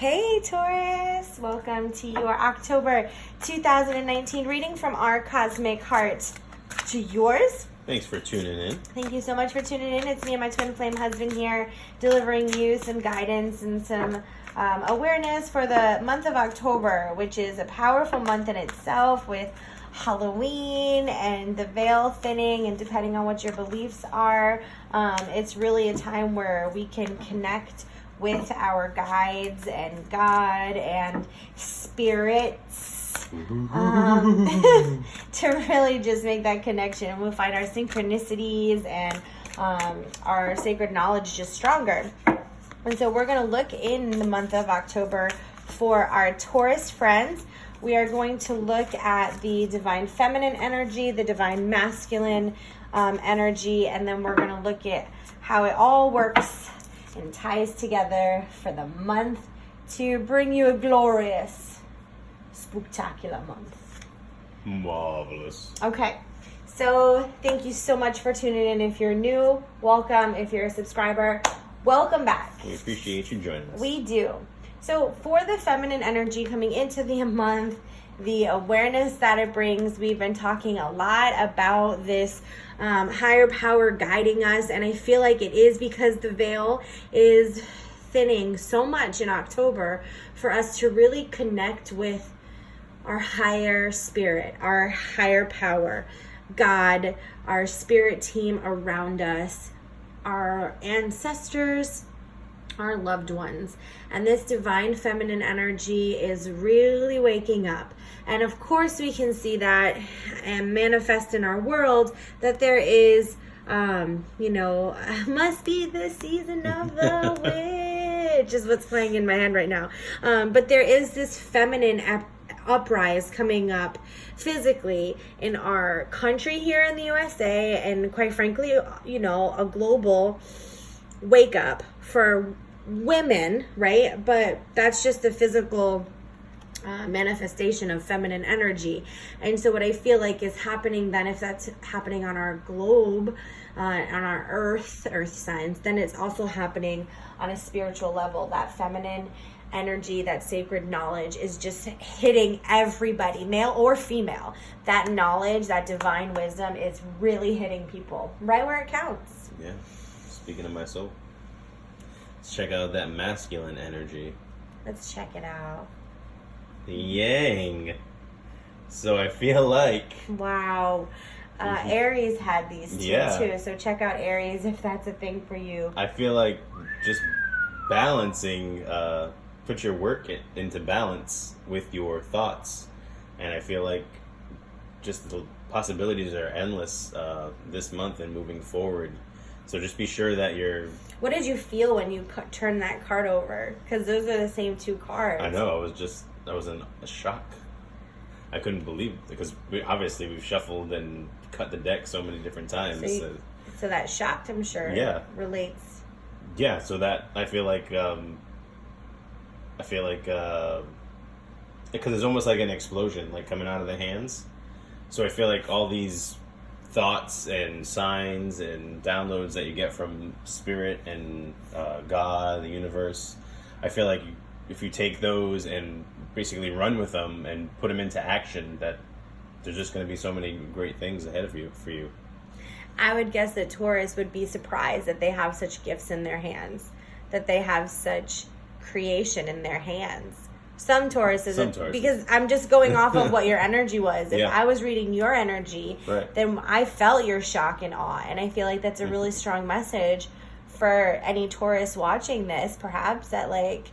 Hey Taurus, welcome to your October 2019 reading from our cosmic heart to yours. Thanks for tuning in. Thank you so much for tuning in. It's me and my twin flame husband here delivering you some guidance and some awareness for the month of October, which is a powerful month in itself with Halloween and the veil thinning, and depending on what your beliefs are, it's really a time where we can connect with our guides and God and spirits to really just make that connection. We'll find our synchronicities and our sacred knowledge just stronger. And so we're going to look in the month of October for our Taurus friends. We are going to look at the divine feminine energy, the divine masculine energy, and then we're going to look at how it all works and ties together for the month to bring you a glorious, spooktacular month. Marvelous. Okay, so thank you so much for tuning in. If you're new, welcome. If you're a subscriber, welcome back. We appreciate you joining us. We do. So for the feminine energy coming into the month, the awareness that it brings, we've been talking a lot about this higher power guiding us, and I feel like it is because the veil is thinning so much in October for us to really connect with our higher spirit, our higher power, God, our spirit team around us, our ancestors, our loved ones. And this divine feminine energy is really waking up. And of course we can see that and manifest in our world that there is, must be the season of the witch is what's playing in my head right now. But there is this feminine uprise coming up physically in our country here in the USA, and quite frankly, a global wake up for women, right? But that's just the physical manifestation of feminine energy. And so what I feel like is happening then, if that's happening on our globe, on our earth signs, then it's also happening on a spiritual level. That feminine energy, that sacred knowledge is just hitting everybody, male or female. That knowledge, that divine wisdom is really hitting people right where it counts. Yeah. Speaking of my soul, let's check out that masculine energy. Let's check it out. The yang. So I feel like... Wow. Aries had these Yeah. too. So check out Aries if that's a thing for you. I feel like just balancing, put your work into balance with your thoughts. And I feel like just the possibilities are endless this month and moving forward. So just be sure that you're... What did you feel when you turned that card over? Because those are the same two cards. I know. I was in a shock. I couldn't believe it because we've shuffled and cut the deck so many different times. So that shocked, I'm sure. Yeah. Relates. Yeah. So that I feel like because it's almost like an explosion, like coming out of the hands. So I feel like all these thoughts and signs and downloads that you get from spirit and God, the universe, I feel like if you take those and basically run with them and put them into action, that there's just going to be so many great things ahead of you for you. I would guess that Taurus would be surprised that they have such gifts in their hands, that they have such creation in their hands. Some Tauruses, because I'm just going off of what your energy was. If I was reading your energy, right, then I felt your shock and awe. And I feel like that's a really strong message for any Taurus watching this, perhaps, that like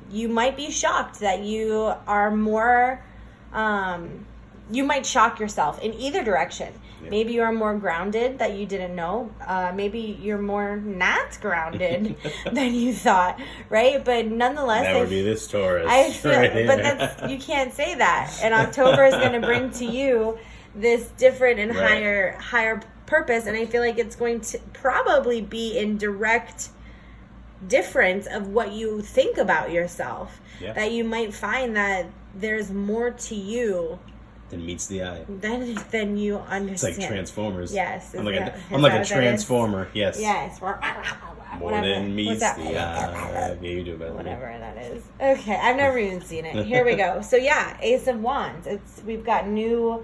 you might be shocked that you are more, you might shock yourself in either direction. Yeah. Maybe you are more grounded that you didn't know. Maybe you're more not grounded than you thought, right? But nonetheless, that would be this Taurus. I feel, right, but you can't say that. And October is going to bring to you this different and higher purpose, and I feel like it's going to probably be in direct difference of what you think about yourself. Yeah. That you might find that there's more to you than meets the eye. Than you understand. It's like Transformers. Yes. I'm like a transformer. Yes. Yes. Morning meets What's the eye. Yeah, you do better. Whatever that is. Okay, I've never even seen it. Here we go. So yeah, Ace of Wands. We've got new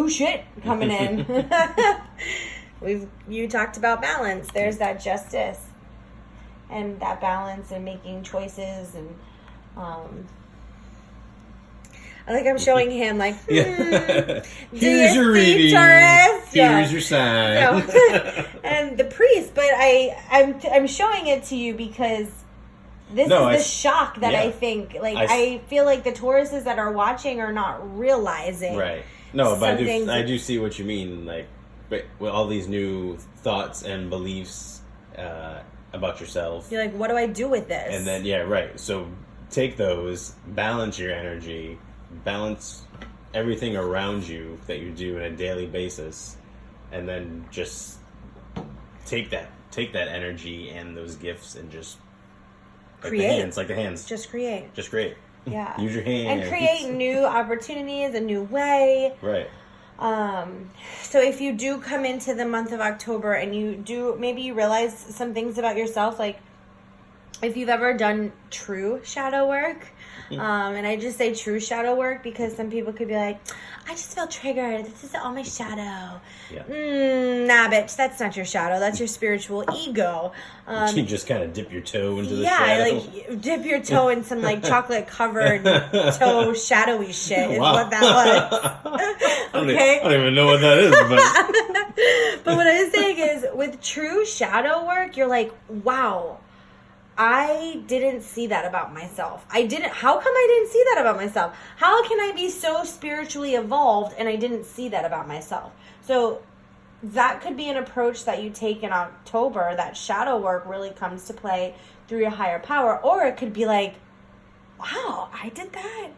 shit coming in. You talked about balance. There's that justice and that balance and making choices and I think I'm showing him like, Here's your reading. Taurus? Here's your sign. And the priest, but I'm showing it to you because this is the shock that I think, like, I feel like the Tauruses that are watching are not realizing. Right. No, but I do see what you mean, like, but with all these new thoughts and beliefs about yourself. You're like, what do I do with this? And then, yeah, right. So take those, balance your energy, balance everything around you that you do on a daily basis, and then just take that energy and those gifts and just create. Like the hands. Just create. Yeah. Use your hands. And create new opportunities, a new way. Right. So if you do come into the month of October and maybe you realize some things about yourself, like if you've ever done true shadow work, and I just say true shadow work because some people could be like, I just feel triggered. This is all my shadow. Yeah. Nah, bitch, that's not your shadow. That's your spiritual ego. You just kind of dip your toe into the shadow. Yeah, like dip your toe in some like chocolate covered toe shadowy shit is what that was. Okay? I don't even know what that is. But, but what I was saying is with true shadow work, you're like, wow, I didn't see that about myself. How come I didn't see that about myself? How can I be so spiritually evolved and I didn't see that about myself? So that could be an approach that you take in October, that shadow work really comes to play through your higher power. Or it could be like, wow, I did that.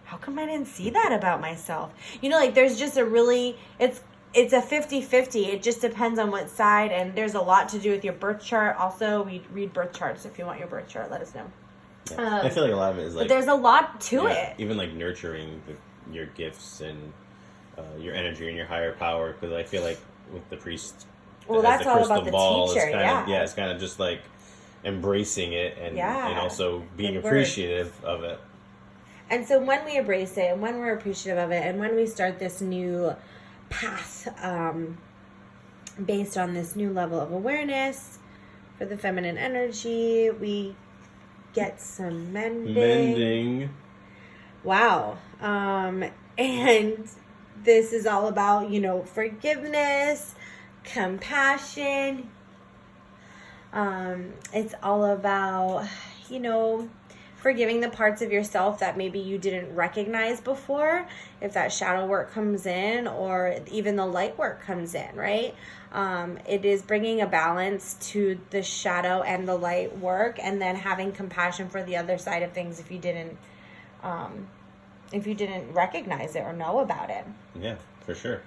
How come I didn't see that about myself? You know, like there's just it's a 50-50. It just depends on what side, and there's a lot to do with your birth chart. Also, we read birth charts. If you want your birth chart, let us know. Yeah. I feel like a lot of it is like... But there's a lot to it. Even like nurturing your gifts and your energy and your higher power, because I feel like with the priest... Well, that's all about the teacher, yeah. It's kind of just like embracing it and also being appreciative of it. And so when we embrace it and when we're appreciative of it and when we start this new path based on this new level of awareness for the feminine energy, we get some mending. Wow. And this is all about, forgiveness, compassion. It's all about, forgiving the parts of yourself that maybe you didn't recognize before, if that shadow work comes in or even the light work comes in, right? It is bringing a balance to the shadow and the light work, and then having compassion for the other side of things if you didn't recognize it or know about it. Yeah, for sure.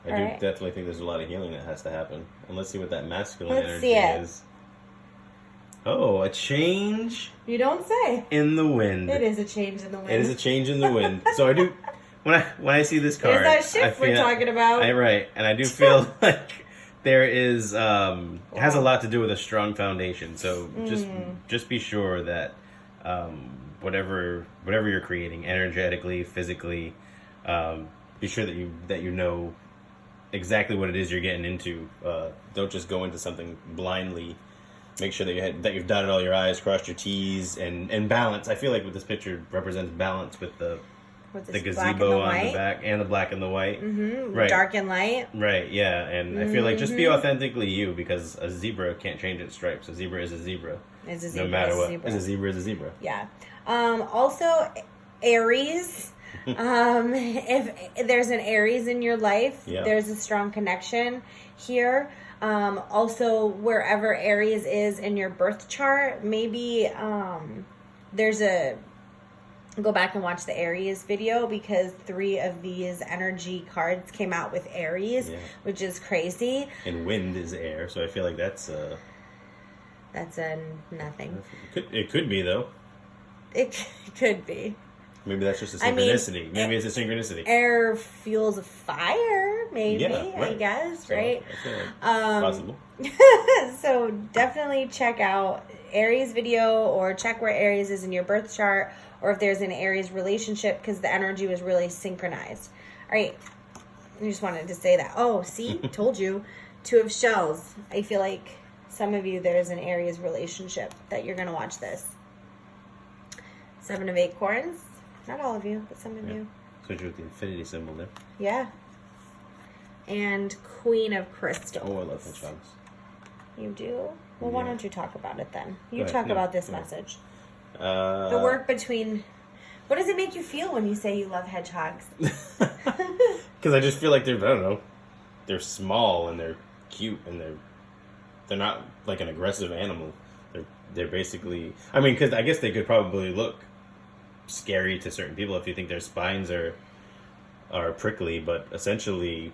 I do definitely think there's a lot of healing that has to happen. And let's see what that masculine energy is. Oh, a change. You don't say. In the wind. It is a change in the wind. It is a change in the wind. So I do, when I see this card, there's that shift we're talking about. Right, and I do feel like there is, it has a lot to do with a strong foundation. So just be sure that whatever you're creating, energetically, physically, be sure that you know exactly what it is you're getting into. Don't just go into something blindly. Make sure that you've dotted all your I's, crossed your T's, and balance. I feel like with this picture represents balance with the gazebo on the back and the black and the white. Mm-hmm. Right. Dark and light. Right, yeah. And I feel like just be authentically you, because a zebra can't change its stripes. A zebra is a zebra. It's a zebra. No matter what. Zebra. A zebra is a zebra. Yeah. Also, Aries. If there's an Aries in your life, there's a strong connection here. Also, wherever Aries is in your birth chart, maybe go back and watch the Aries video, because 3 of these energy cards came out with Aries, which is crazy. And wind is air, so I feel like that's a nothing. It could be, though. It could be. Maybe that's just a I mean, synchronicity. Maybe it's a synchronicity. Air fuels fire, maybe, Yeah, right. I guess, So, right? I feel like possible. So definitely check out Aries video, or check where Aries is in your birth chart, or if there's an Aries relationship, because the energy was really synchronized. All right. I just wanted to say that. Oh, see? Told you. 2 of shells. I feel like some of you, there's an Aries relationship that you're going to watch this. 7 of acorns. Not all of you, but some of you. Especially with the infinity symbol there. Yeah. And Queen of crystals. Oh, I love hedgehogs. You do? Well, why don't you talk about it then? You Go talk ahead. about this No. message. The work between... What does it make you feel when you say you love hedgehogs? Because I just feel like they're, I don't know, they're small and they're cute and they're not like an aggressive animal. They're basically, I mean, because I guess they could probably look scary to certain people if you think their spines are prickly, but essentially,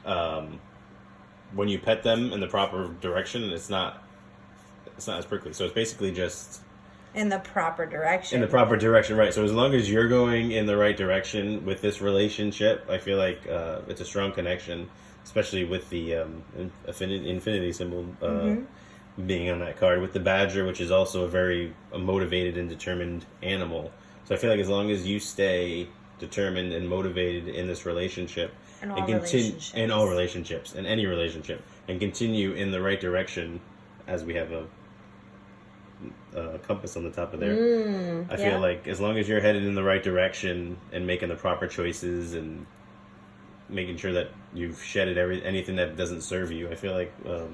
when you pet them in the proper direction, it's not as prickly. So it's basically just In the proper direction. in the proper direction, right? So as long as you're going in the right direction with this relationship, I feel like it's a strong connection, especially with the infinity symbol being on that card, with the badger, which is also a very motivated and determined animal. So I feel like as long as you stay determined and motivated in this relationship, In all and continue relationships. in all relationships, in any relationship, and continue in the right direction, as we have a compass on the top of there. I feel like as long as you're headed in the right direction and making the proper choices and making sure that you've shedded anything that doesn't serve you, I feel like It'll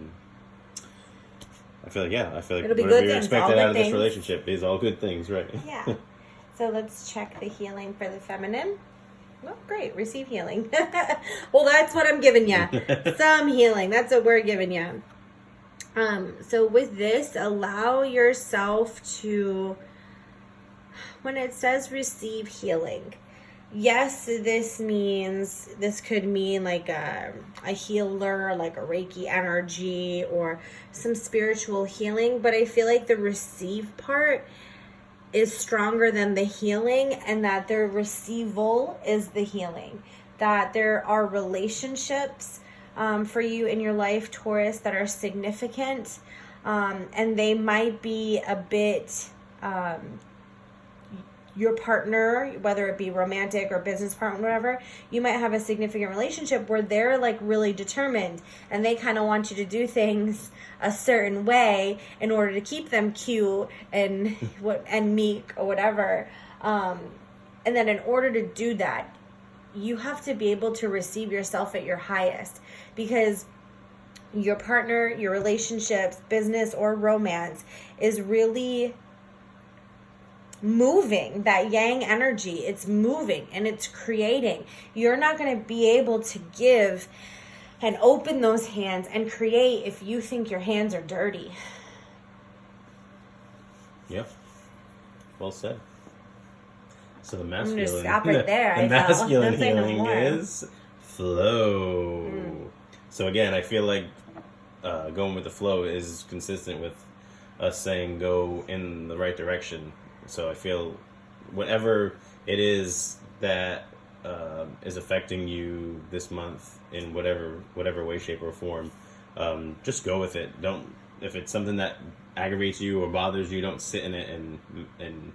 be whatever good you're things, all expecting good out of this things. relationship is all good things, right? Yeah. So let's check the healing for the feminine. Well, great. Receive healing. Well, that's what I'm giving you. Some healing. That's what we're giving you. So with this, allow yourself to, when it says receive healing, yes, this could mean like a healer, like a Reiki energy or some spiritual healing, but I feel like the receive part is stronger than the healing, and that the receival is the healing. That there are relationships for you in your life, Taurus, that are significant, and they might be a bit your partner, whether it be romantic or business partner, whatever, you might have a significant relationship where they're like really determined and they kind of want you to do things a certain way in order to keep them cute and meek or whatever. And then in order to do that, you have to be able to receive yourself at your highest, because your partner, your relationships, business or romance is really moving, that yang energy. It's moving and it's creating. You're not going to be able to give and open those hands and create if you think your hands are dirty. Yeah. Well said. So the I'm masculine, going to stop right there. the masculine Don't say no healing more. is flow. So again, I feel like going with the flow is consistent with us saying go in the right direction. So I feel whatever it is that is affecting you this month in whatever way, shape, or form, just go with it. Don't, if it's something that aggravates you or bothers you, don't sit in it and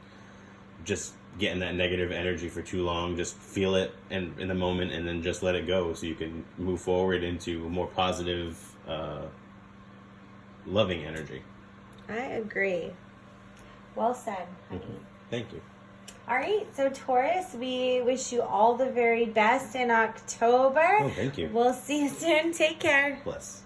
just get in that negative energy for too long. Just feel it in the moment and then just let it go, so you can move forward into a more positive, loving energy. I agree. Well said, honey. Thank you. All right, so Taurus, we wish you all the very best in October. Oh, thank you. We'll see you soon. Take care. Bless.